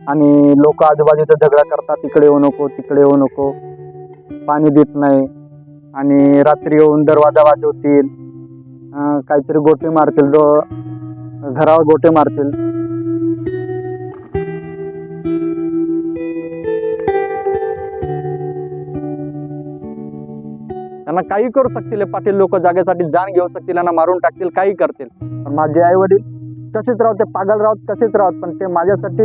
आणि लोक आजूबाजूचा झगडा करतात, तिकडे येऊ नको तिकडे येऊ नको, पाणी देत नाही आणि रात्री येऊन दरवाजा वाजवतील, काहीतरी गोटे मारतील, घरावर गोटे मारतील. त्यांना काही करू शकतील पाटील लोक, जागेसाठी जाण घेऊ शकतील, यांना मारून टाकतील, काही करतील. पण माझे आई वडील कसेच राहत, ते पागल राहत, कसेच राहत, पण ते माझ्यासाठी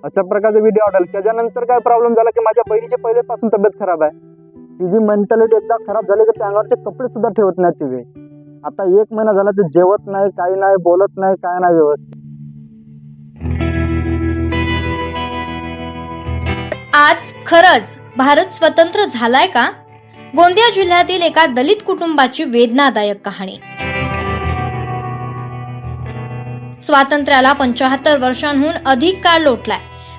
अशा प्रकारचे व्हिडिओ आवडेल. त्याच्यानंतर काय प्रॉब्लेम झाला की माझ्या बहिणीची पहिलेपासून तब्येत खराब आहे. तिची मेंटॅलिटी एकदा खराब झाली की त्या अंगावरचे कपडे सुद्धा ठेवत नाही तिथे. आता 1 महिना झाला ते जेवत नाही, काही नाही, बोलत नाही, काय नाही व्यवस्थित. आज खरंच भारत स्वतंत्र झालाय का? गोंदिया जिल्ह्यातील एका दलित कुटुंबाची वेदनादायक कहाणी. स्वातंत्र्याला 75 वर्षांहून अधिक काळ लोटलाय.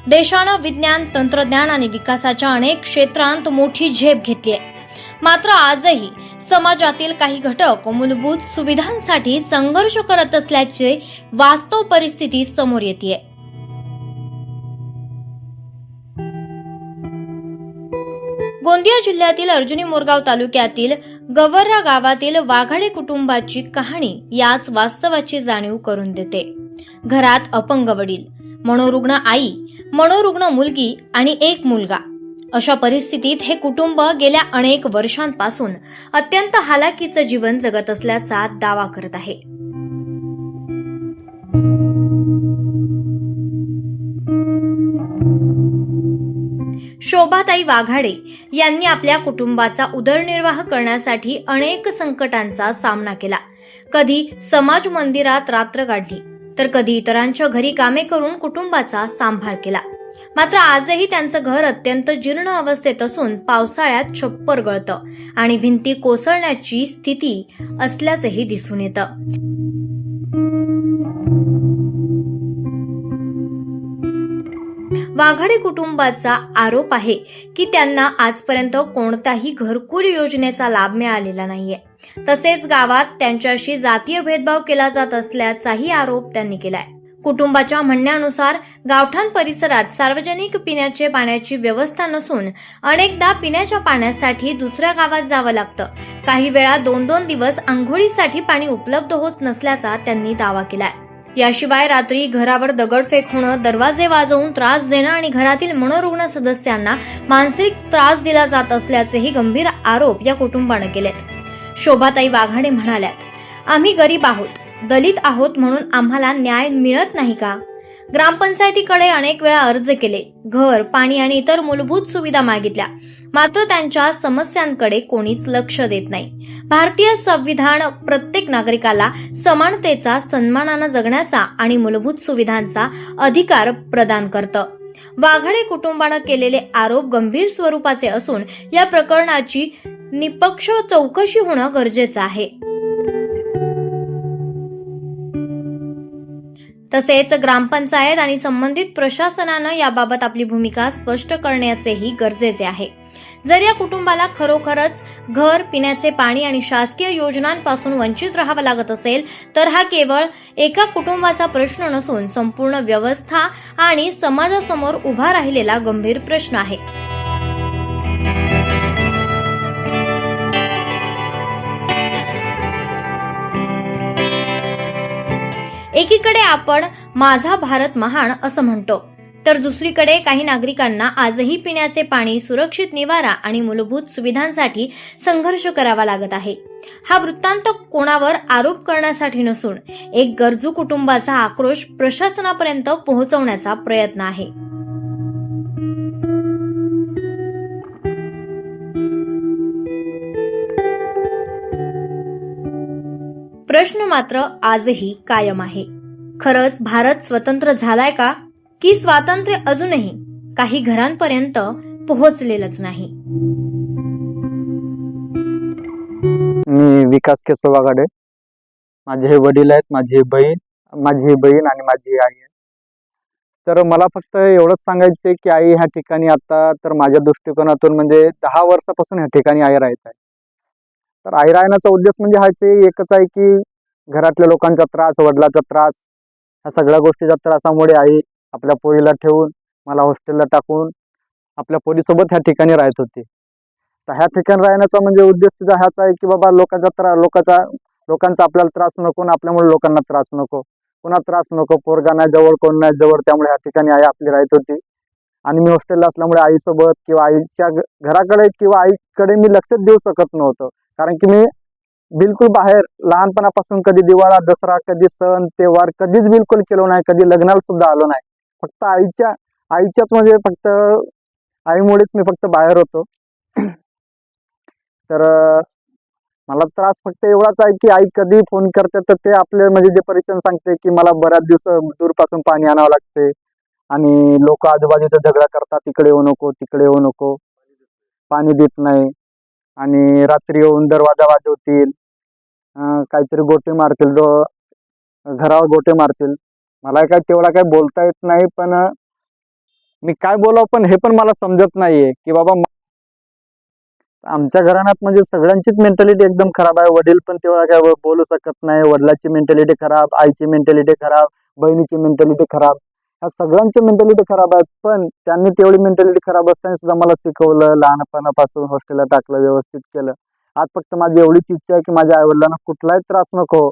देशानं विज्ञान, तंत्रज्ञान आणि विकासाच्या अनेक क्षेत्रांत मोठी झेप घेतलीय. मात्र आजही समाजातील काही घटक मूलभूत सुविधांसाठी संघर्ष करत असल्याचे वास्तव परिस्थिती समोर येतेय. गोंदिया जिल्ह्यातील अर्जुनी मोरगाव तालुक्यातील गवर्रा गावातील वाघाडे कुटुंबाची कहाणी याच वास्तवाची जाणीव करून देते. घरात अपंग वडील, मनोरुग्ण आई, मनोरुग्ण मुलगी आणि एक मुलगा. अशा परिस्थितीत हे कुटुंब गेल्या अनेक वर्षांपासून अत्यंत हालाकीचं जीवन जगत असल्याचा दावा करत आहे. शोभाताई वाघाडे यांनी आपल्या कुटुंबाचा उदरनिर्वाह करण्यासाठी अनेक संकटांचा सामना केला. कधी समाज मंदिरात रात्र काढली, तर कधी इतरांच्या घरी कामे करून कुटुंबाचा सांभाळ केला. मात्र आजही त्यांचं घर अत्यंत जीर्ण अवस्थेत असून पावसाळ्यात छप्पर गळतं आणि भिंती कोसळण्याची स्थिती असल्याचंही दिसून येतं. वाघाडे कुटुंबाचा आरोप आहे की त्यांना आजपर्यंत कोणताही घरकुल योजनेचा लाभ मिळालेला नाहीये. तसेच गावात त्यांच्याशी जातीय भेदभाव केला जात असल्याचाही आरोप त्यांनी केलाय. कुटुंबाच्या म्हणण्यानुसार गावठाण परिसरात सार्वजनिक पिण्याचे पाण्याची व्यवस्था नसून अनेकदा पिण्याच्या पाण्यासाठी दुसऱ्या गावात जावं लागतं. काही वेळा 2-2 दिवस आंघोळीसाठी पाणी उपलब्ध होत नसल्याचा त्यांनी दावा केलाय. याशिवाय रात्री घरावर दगडफेक होणं, दरवाजे वाजवून त्रास देणं आणि घरातील मनोरुग्ण सदस्यांना मानसिक त्रास दिला जात असल्याचेही गंभीर आरोप या कुटुंबाने केलेत. शोभाताई वाघाडे म्हणाल्यात, आम्ही गरीब आहोत, दलित आहोत म्हणून आम्हाला न्याय मिळत नाही का? ग्रामपंचायतीकडे अनेक वेळा अर्ज केले, घर, पाणी आणि इतर मूलभूत सुविधा मागितल्या, मात्र त्यांच्या समस्यांकडे कोणीच लक्ष देत नाही. भारतीय संविधान प्रत्येक नागरिकाला समानतेचा, सन्मानाने जगण्याचा आणि मूलभूत सुविधांचा अधिकार प्रदान करतं. वाघाडे कुटुंबानं केलेले आरोप गंभीर स्वरूपाचे असून या प्रकरणाची निपक्ष चौकशी होणं गरजेचं आहे. तसेच ग्रामपंचायत आणि संबंधित प्रशासनानं याबाबत आपली भूमिका स्पष्ट करण्याचेही गरजेचे आहे. जर या कुटुंबाला खरोखरच घर, पिण्याचे पाणी आणि शासकीय योजनांपासून वंचित राहावं लागत असेल तर हा केवळ एका कुटुंबाचा प्रश्न नसून संपूर्ण व्यवस्था आणि समाजासमोर उभा राहिलेला गंभीर प्रश्न आहे. एकीकडे आपण माझा भारत महान असं म्हणतो, तर दुसरीकडे काही नागरिकांना आजही पिण्याचे पाणी, सुरक्षित निवारा आणि मूलभूत सुविधांसाठी संघर्ष करावा लागत आहे. हा वृत्तांत कोणावर आरोप करण्यासाठी नसून एक गरजू कुटुंबाचा आक्रोश प्रशासनापर्यंत पोहोचवण्याचा प्रयत्न आहे. प्रश्न मात्र आजही कायम आहे. खरंच भारत स्वतंत्र झालाय का? की स्वातंत्र्य अजूनही काही घरांपर्यंत पोहोचलेलंच नाही? मी विकास केशव वाघाडे. माझे हे वडील आहेत, माझी बहीण आणि माझी आई आहे. तर मला फक्त एवढंच सांगायचं की आई ह्या ठिकाणी आता तर माझ्या दृष्टिकोनातून म्हणजे 10 वर्षापासून ह्या ठिकाणी आई राहत आहे. तर आई राहण्याचा उद्देश म्हणजे हाच आहे, एकच आहे की घरातल्या लोकांचा त्रास, वडिलांचा त्रास, ह्या सगळ्या गोष्टीच्या त्रासामुळे आई आपल्या पोरीला ठेवून मला हॉस्टेलला टाकून आपल्या पोरीसोबत ह्या ठिकाणी राहत होती. तर ह्या ठिकाणी राहण्याचा म्हणजे उद्देश तिचा हाच आहे की बाबा लोकांचा आपल्याला त्रास नको आणि आपल्यामुळे लोकांना त्रास नको, पुन्हा त्रास नको, पोरगा नाही जवळ, कोण नाही जवळ, त्यामुळे ह्या ठिकाणी आई आपली राहत होती. आणि मी हॉस्टेलला असल्यामुळे आईसोबत किंवा आईच्या घराकडे किंवा आईकडे मी लक्षच देऊ शकत नव्हतो. कारण की मी बिलकुल बाहेर लहानपणापासून कधी दिवाळा, दसरा, कधी सण, त्योहार कधीच बिलकुल केलो नाही. कधी लग्नाला सुद्धा आलो नाही. फक्त आईच्याच म्हणजे फक्त आईमुळेच मी फक्त बाहेर होतो. तर मला त्रास फक्त एवढाच आहे की आई कधी फोन करते तर ते आपले म्हणजे जे परेशान सांगते की मला बऱ्याच दिवस दूरपासून पाणी आणावं लागते आणि लोक आजूबाजूचा झगडा करतात, तिकडे येऊ नको, तिकडे येऊ नको, पाणी देत नाही आणि रात्री येऊन दरवाजा वाजवतील, काहीतरी गोटे मारतील, घरावर गोटे मारतील. मला काय तेवढा काय बोलता येत नाही, पण मी काय बोलावं पण हे पण मला समजत नाहीये की बाबा आमच्या घराण्यात म्हणजे सगळ्यांचीच मेंटॅलिटी एकदम खराब आहे. वडील पण तेव्हा काय बोलू शकत नाही, वडिलांची मेंटॅलिटी खराब, आईची मेंटॅलिटी खराब, बहिणीची मेंटॅलिटी खराब, ह्या सगळ्यांची मेंटॅलिटी खराब आहेत. पण त्यांनी तेवढी मेंटॅलिटी खराब असताना सुद्धा मला शिकवलं, लहानपणापासून हॉस्टेलला टाकलं, व्यवस्थित केलं. आज फक्त माझी एवढीच इच्छा आहे की माझ्या आईवडिलांना कुठलाही त्रास नको.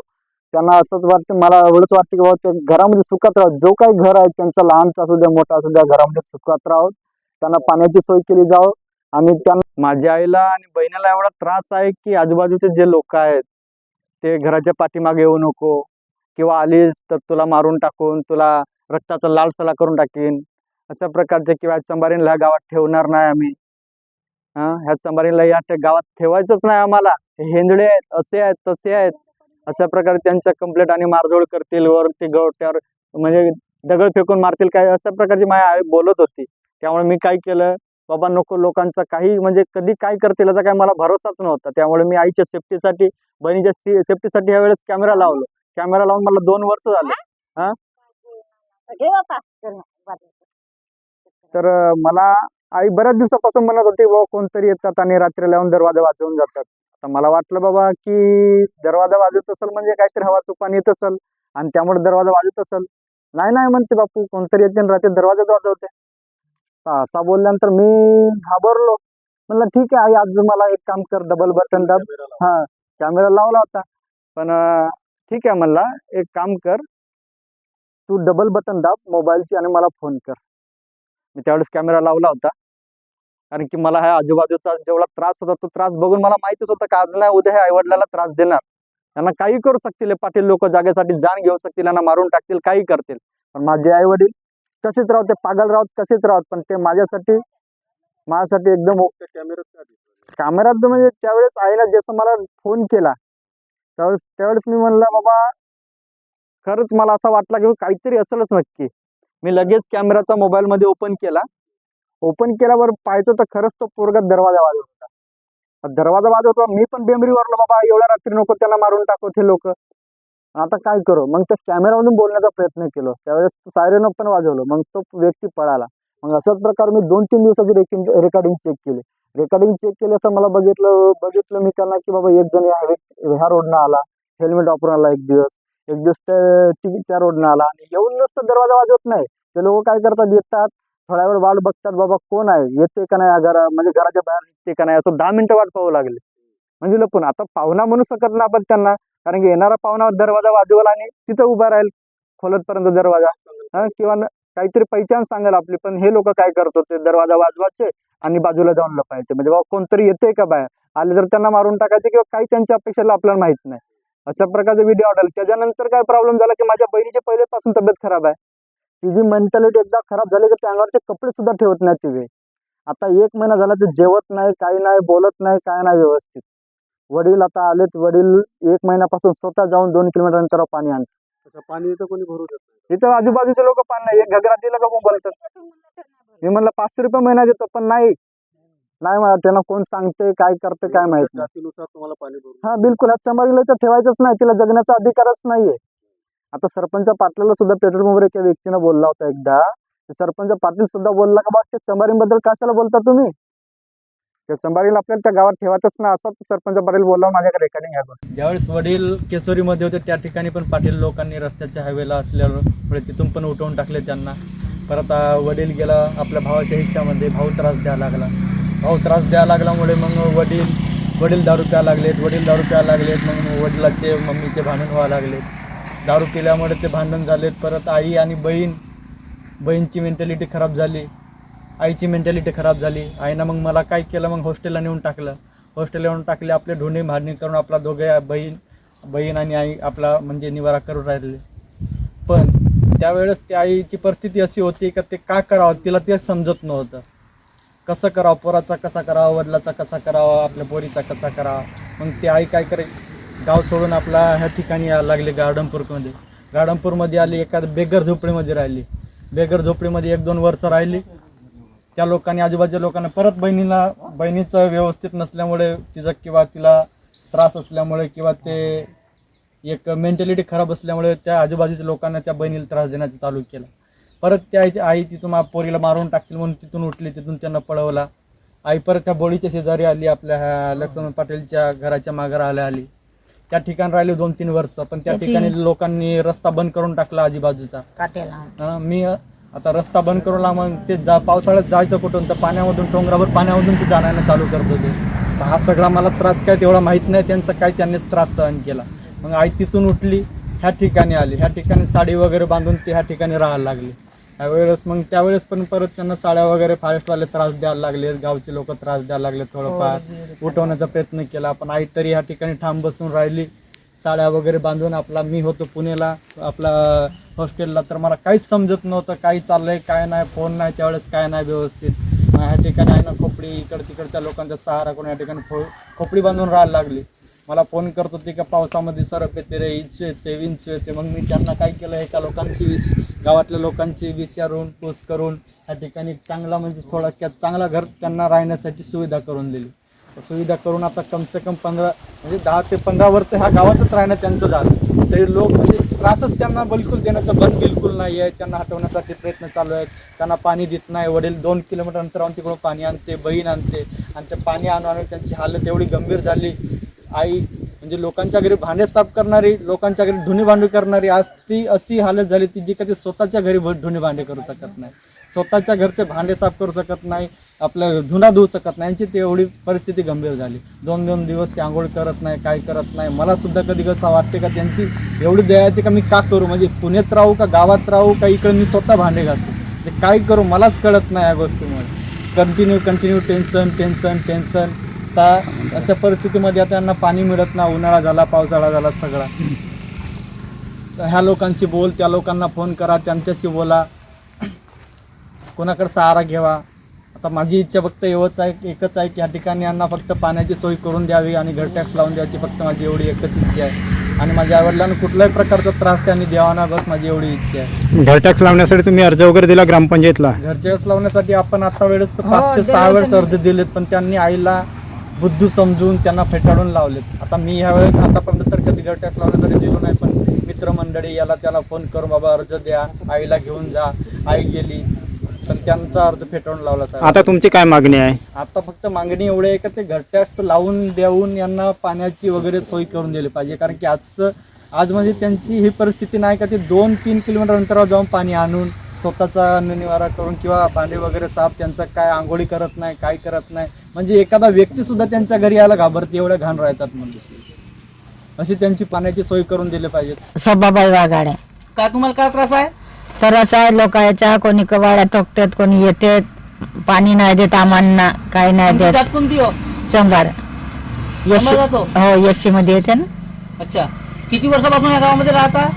त्यांना असंच वाटतं, मला एवढंच वाटतं की बाबा ते घरामध्ये सुखात राहत, जो काही घर आहे त्यांचा लहानचा असू द्या मोठा असू द्या, घरामध्ये सुखात राहत, त्यांना पाण्याची सोय केली जावं. आणि त्यांना माझ्या आईला आणि बहिणीला एवढा त्रास आहे की आजूबाजूचे जे लोक आहेत ते घराच्या पाठीमागे येऊ नको, किंवा आलीस तर तुला मारून टाकून तुला रक्ताचा लाल सला करून टाकीन, अशा प्रकारचे, किंवा संभारीला ह्या गावात ठेवणार नाही आम्ही, ह्या संभारीला या गावात ठेवायचंच नाही आम्हाला, हे हेंदळे आहेत, असे आहेत, तसे आहेत, अशा प्रकारे त्यांच्या कंप्लेंट आणि मारझोड करतील, वर ते गोट्यावर म्हणजे दगड फेकून मारतील, काय अशा प्रकारची माझी आई बोलत होती. त्यामुळे मी काय केलं, बाबा नको, लोकांचा काही म्हणजे कधी काय करतील याचा काय मला भरोसाच नव्हता. त्यामुळे मी आईच्या सेफ्टीसाठी, बहिणीच्या सेफ्टीसाठी यावेळेस कॅमेरा लावलो. कॅमेरा लावून मला 2 वर्ष झाले. हा तर मला आई बऱ्याच दिवसापासून म्हणत होती, बाबा कोणतरी येतात आणि रात्रीला येऊन दरवाजा वाजवून जातात. तर मला वाटलं बाबा की दरवाजा वाजवत असेल म्हणजे काहीतरी हवा तुफान येत असेल आणि त्यामुळे दरवाजा वाजत असेल. नाही नाही म्हणते, बापू कोणतरी येते आणि रात्री दरवाजाच वाजवते. तर असा बोलल्यानंतर मी घाबरलो. म्हणलं ठीक आहे आई, आज मला एक काम कर, डबल बटन दाब. हा, कॅमेरा लावला होता, पण ठीक आहे म्हणला, एक काम कर, तू डबल बटन दाब मोबाईलची आणि मला फोन कर. मी त्यावेळेस कॅमेरा लावला होता, कारण की मला ह्या आजूबाजूचा जेवढा त्रास होता तो त्रास बघून मला माहितीच होतं की आज नाही उद्या हे आईवडिलाला त्रास देणार. त्यांना काही करू शकतील हे पाटील लोक, जागेसाठी जाण घेऊ शकतील, यांना मारून टाकतील, काही करतील. पण माझे आई वडील कसेच राहते, पागल राहत, कसेच राहत, पण ते माझ्यासाठी एकदम कॅमेरात म्हणजे त्यावेळेस आईला जसं मला फोन केला त्यावेळेस मी म्हणलं बाबा खरंच मला असं वाटलं की काहीतरी असेलच नक्की. मी लगेच कॅमेराचा मोबाईल मध्ये ओपन केल्यावर पाहतो तर खरंच तो पोरगा दरवाजा वाजवत होता. दरवाजा वाजवत होता, मी पण बेंबरीवरलो, बाबा एवढ्या रात्री नको, त्यांना मारून टाकू ते लोक, आता काय करू. मग त्या कॅमेरामधून बोलण्याचा प्रयत्न केलो, त्यावेळेस सायरन पण वाजवलं, मग तो व्यक्ती पळाला. मग अशाच प्रकारे मी 2-3 दिवसाची रेकॉर्डिंग चेक केली असं मला बघितलं मी त्यांना की बाबा एक जण ह्या रोडनं आला, हेल्मेट वापरून आला, एक दिवस त्या रोडनं आला आणि येऊन नुसतं दरवाजा वाजवत नाही. ते लोक काय करतात, येतात, थोड्या वेळ वाट बघतात, बाबा कोण आहे, येते का नाही म्हणजे घराच्या बाहेर निघते का नाही, असं 10 मिनिटं वाट पाहावं लागले. म्हणजे लपून, आता पाहुणा म्हणू शकत ना आपण त्यांना, कारण की येणारा पाहुणा दरवाजा वाजवला आणि तिथं उभा राहील खोलतपर्यंत दरवाजा, किंवा काहीतरी पहिचान सांगाल आपली. पण हे लोक काय करत होते, दरवाजा वाजवायचे आणि बाजूला जाऊन लपायचे, म्हणजे बाबा कोणतरी येते का बाहेर, आले तर त्यांना मारून टाकायचे किंवा काही त्यांच्या अपेक्षेला आपल्याला माहित नाही, अशा प्रकारचे व्हिडिओ आढळले. त्याच्यानंतर काय प्रॉब्लेम झाला की माझ्या बहिणीची पहिलेपासून तब्येत खराब आहे. तिची मेंटॅलिटी एकदा खराब झाली की त्या अंगावरचे कपडे सुद्धा ठेवत नाही ती. आता 1 महिना झाला ते जेवत नाही, काही नाही, बोलत नाही, काय नाही व्यवस्थित. वडील आता आलेत, वडील 1 महिन्यापासून स्वतः जाऊन 2 किलोमीटर अंतरावर पाणी आणतात. पाणी इथं कोणी भरू देत नाही. इथं आजूबाजूचे लोक पाणी नाही, एक घगरा दिलं का मग बोलतात. मी म्हणलं 500 रुपये महिना देतो, पण नाही मला त्यांना कोण सांगते, काय करते, काय माहित नाही. जातीनुसार तुम्हाला पाणी भरू. हा बिलकुल, आज संभाजीला इथं ठेवायचंच नाही, तिला जगण्याचा अधिकारच नाहीये. आता सरपंच पाटलाला सुद्धा पेट्रोल पंपवर एका व्यक्तीनं बोलला होता एकदा, सरपंच पाटील सुद्धा बोलला का बा ते संभाजीबद्दल कशाला बोलता तुम्ही, त्याचं बरेल आपल्याला त्या गावात ठेवायचंच ना, असं सरपंच बरेल बोलावं, माझ्याकडे रेकॉर्डिंग आहे. ज्यावेळेस वडील केसरीमध्ये होते त्या ठिकाणी पण पाटील लोकांनी रस्त्याच्या हायवेला असल्यामुळे तिथून पण उठवून टाकले त्यांना. परत वडील गेला आपल्या भावाच्या हिस्स्यामध्ये, भाऊ त्रास द्यायला लागल्यामुळे मग वडील दारू प्यायला लागलेत. मग वडिलाचे मम्मीचे भांडण व्हायला लागलेत. दारू पिल्यामुळे ते भांडण झालेत. परत आई आणि बहीणची मेंटॅलिटी खराब झाली, आईची मेंटॅलिटी खराब झाली. आईनं मग मला काय केलं, मग हॉस्टेलला नेऊन टाकले. आपले ढोणे भांडणी करून आपला दोघे बहीण आणि आई आपला म्हणजे निवारा करून राहिले. पण त्यावेळेस त्या आईची परिस्थिती अशी होती का ते का करावं तिला ते समजत नव्हतं. कसं करावं, पोराचा कसा करावा, वडिलाचा कसा करावा, आपल्या पोरीचा कसा करावा. मग ती आई काय करे, गाव सोडून आपला ह्या ठिकाणी यायला लागले गार्डनपूरमध्ये आली. एका बेगर झोपडीमध्ये राहिली. बेगर झोपडीमध्ये 1-2 वर्ष राहिली. त्या लोकांनी, आजूबाजूच्या लोकांना परत बहिणीचं व्यवस्थित नसल्यामुळे तिचा किंवा तिला त्रास असल्यामुळे किंवा ते एक मेंटॅलिटी खराब असल्यामुळे त्या आजूबाजूच्या लोकांना त्या बहिणीला त्रास देण्याचं चालू केलं. परत त्या आई तिथून पोरीला मारून टाकतील म्हणून तिथून उठली, तिथून त्यांना पळवला. आई परत त्या बोळीच्या शेजारी आली, आपल्या ह्या लक्ष्मण पाटीलच्या घराच्या माघाराला आली. त्या ठिकाणी राहिले 2-3 वर्ष. पण त्या ठिकाणी लोकांनी रस्ता बंद करून टाकला आजूबाजूचा. मी आता रस्ता बंद करून मग ते पावसाळ्यात जायचं कुठून, तर डोंगरावर पाण्यामधून ते जाण्यानं चालू करत होते. तर हा सगळा मला त्रास काय तेवढा माहीत नाही, त्यांचा काय त्यांनीच त्रास सहन केला. मग आई तिथून उठली, ह्या ठिकाणी आली. ह्या ठिकाणी साडी वगैरे बांधून ते ह्या ठिकाणी राहायला लागली. त्यावेळेस पण परत त्यांना साड्या वगैरे फॉरेस्टवाले त्रास द्यायला लागले, गावचे लोक त्रास द्यायला लागले. थोडंफार उठवण्याचा प्रयत्न केला, पण आई तरी ह्या ठिकाणी ठाम बसून राहिली, साड्या वगैरे बांधून. मी होतो पुण्याला आपला हॉस्टेलला, तर मला काहीच समजत नव्हतं काही चाललंय काय नाही. फोन नाही त्यावेळेस, काय नाही व्यवस्थित. ह्या ठिकाणी आहे ना खोपडी, तिकडच्या लोकांचा सहारा करून या ठिकाणी खोपडी बांधून राहायला लागली. मला फोन करत होती का पावसामध्ये सरप येते रे, विंच येते. मग मी त्यांना काय केलं, एका लोकांची गावातल्या लोकांची विचारून पूस करून ह्या ठिकाणी चांगला म्हणजे थोडक्यात चांगला घर त्यांना राहण्यासाठी सुविधा करून दिली. सुविधा करून आता कमसे कम 10 ते 15 वर्ष ह्या गावातच राहणं त्यांचं झालं. तरी लोक म्हणजे त्रासच त्यांना बिलकुल देण्याचं बंद बिलकुल नाही आहे. त्यांना हटवण्यासाठी प्रयत्न चालू आहेत. त्यांना पाणी देत नाही. वडील 2 किलोमीटर अंतरावरून तिकडून पाणी आणते, बहीण आणते, आणि ते पाणी आणून त्यांची हालत एवढी गंभीर झाली. आई म्हणजे लोकांच्या घरी भांडे साफ करणारी, लोकांच्या घरी धुणी भांडी करणारी, आज ती अशी हालत झाली ती जी कधी स्वतःच्या घरी धुणी भांडे करू शकत नाही, स्वतःच्या घरचे भांडे साफ करू शकत नाही, आपल्या धुणा धुवू शकत नाही. यांची ती एवढी परिस्थिती गंभीर झाली. 2-2 दिवस ते आंघोळ करत नाही, काय करत नाही. मला सुद्धा कधी कसं वाटते का त्यांची एवढी दया येते का मी का करू, म्हणजे पुण्यात राहू का गावात राहू का इकडे मी स्वतः भांडे घासू, ते काय करू मलाच कळत नाही. या गोष्टीमुळे कंटिन्यू टेन्शन. तर अशा परिस्थितीमध्ये आता त्यांना पाणी मिळत नाही. उन्हाळा झाला, पावसाळा झाला सगळा. तर ह्या लोकांशी बोल, त्या लोकांना फोन करा, त्यांच्याशी बोला, कोणाकडे सहारा घ्यावा. आता माझी इच्छा फक्त एकच आहे की ह्या ठिकाणी यांना फक्त पाण्याची सोय करून द्यावी आणि घर टॅक्स लावून द्यायची, फक्त माझी एवढी एकच इच्छा आहे. आणि माझ्या आईवडिलांना कुठल्याही प्रकारचा त्रास त्यांनी द्यावा ना, बस माझी एवढी इच्छा आहे. घर टॅक्स लावण्यासाठी तुम्ही अर्ज वगैरे दिला ग्रामपंचायतला? घर टॅक्स लावण्यासाठी आपण आता वेळेस 5 ते 6 वेळेस अर्ज दिलेत, पण त्यांनी आईला बुद्धू समजून त्यांना फेटाळून लावलेत. आता मी ह्या वेळेस आतापर्यंत तर कधी घर टॅक्स लावण्यासाठी दिलो नाही, पण मित्रमंडळी याला त्याला फोन करून बाबा अर्ज द्या, आईला घेऊन जा. आई गेली, पण त्यांचा अर्ज फेटाळून लावला साहेब. आता तुमची काय मागणी आहे? आता फक्त मागणी एवढी आहे का ते घर टॅक्स लावून देऊन यांना पाण्याची वगैरे सोय करून दिली पाहिजे. कारण की आज म्हणजे त्यांची ही परिस्थिती नाही का ते 2-3 किलोमीटर अंतरावर जाऊन पाणी आणून स्वतःचा निवारा करून किंवा भांडे वगैरे साफ, त्यांचं काय आंघोळी करत नाही, काय करत नाही. म्हणजे एखादा व्यक्ती सुद्धा त्यांच्या घरी यायला घाबरते, एवढ्या घाण राहतात. म्हणजे अशी त्यांची पाण्याची सोय करून दिली पाहिजे. सभाबाई वाघाडे. काय तुम्हाला काय त्रास आहे? त्रास आहे लोकांच्या, कोणी कवाड्या ठोकतात, कोणी येते, पाणी नाही देत आम्हाला, काही नाही देत. जात कोणती हो? चंबार चंबार जातो? हो, एससी मध्ये येते ना. अच्छा, किती वर्षापासून या गावामध्ये राहता?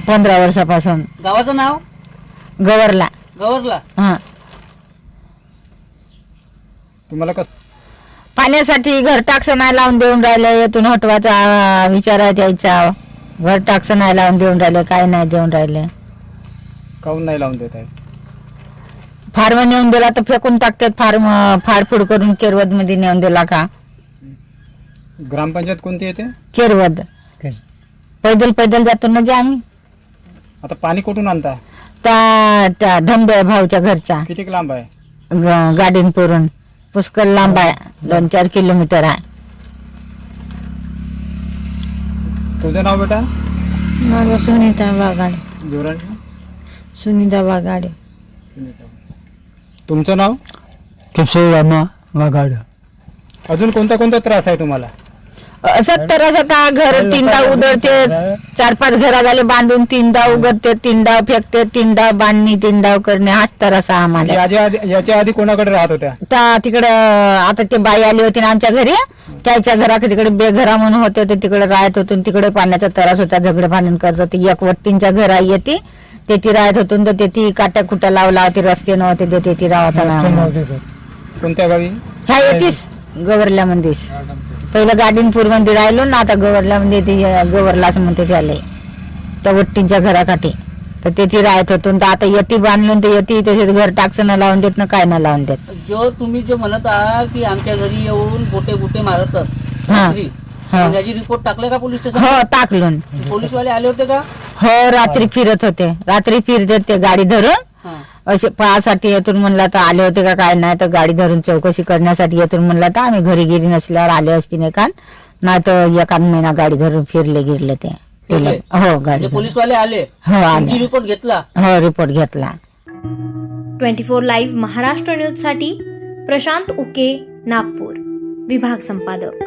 15 वर्षापासून. गावाचं नाव? गवरला. हा. तुम्हाला कसं पाण्यासाठी घर टाक्स नाही लावून देऊन राहिले, येथून हटवायचा विचार आहे त्याचा. घर टाक्स नाही लावून देऊन राहिले, काय नाही देऊन राहिले. काऊन नाही लावून देत आहे? फार्म नेऊन दिला तर फेकून टाकतात. फार्म फाडफूड करून केरवद मध्ये नेऊन दिला का. ग्रामपंचायत कोणती येते? केरवद. पैदल जातो ना जे आम्ही. आता पाणी कुठून आणता? त्या धमदे भाऊच्या घरच्या किती लांब आहे? गाडीन पुरून पुष्कळ लांब आहे 2-4 किलोमीटर आहे. तुझं नाव बेटा? माझं सुनीता वाघाडे. जोराने. सुनीता वाघाडे. तुमचं नाव? किशोरामा वाघाड. अजून कोणता कोणता त्रास आहे तुम्हाला? असं तर असं का घर 3दा उधळते, 4-5 घरा झाले बांधून 3दा उघडते, 3दा फेकते, 3दा बांधणी, 3दा करणे, हाच तर असा आम्हाला. याच्या आधी कोणाकडे राहत होत्या? त्या तिकडे आता ते बाई आली होती ना आमच्या घरी, त्याच्या घराकडे तिकडे बेघरा म्हणून होते ते तिकडे राहत होतो. तिकडे पाण्याचा त्रास होता, झगडे भांडण करत होते. एक वट्टींच्या घर येते ते ती राहत होतो तर ते ती काट्या कुट्या लावला होती, रस्ते नव्हते ते ती राहता. कोणत्या गावी? ह्या येतीस गवरल्या मंदिर. पहिलं गाडीनपूर मध्ये राहिलो ना, आता गवरल्या मध्ये ते गवरलाच म्हणते त्याला, त्या वट्टींच्या घराकाठी. तर ते ती राहत होतो. आता यती बांधलो ते यती तसेच घर टाकसं न लावून देत ना काय न लावून देत. जो तुम्ही जो म्हणत आहात की आमच्या घरी येऊन गोटे मारतात हा. रात्री, हा. मग याची रिपोर्ट टाकले का पोलीस स्टेशन? हो टाकलून. पोलीसवाले आले होते का? हो रात्री फिरत होते, रात्री फिरत ते गाडी धरून हा. असे पाहासाठी येतून म्हणला तर आले होते का काय नाही, तर गाडी धरून चौकशी करण्यासाठी येतून म्हणला तर आम्ही घरी गिरी नसल्यावर आले असते नाही का, नाही तर एखाद महिना गाडी धरून फिरले गिरले ते. फिरले? हो गाडी म्हणजे धरून. पोलीसवाले आले, हो तुमची आले. रिपोर्ट घेतला? हो रिपोर्ट घेतला. 24 लाईव्ह महाराष्ट्र न्यूज साठी प्रशांत उके, नागपूर. विभाग संपादक.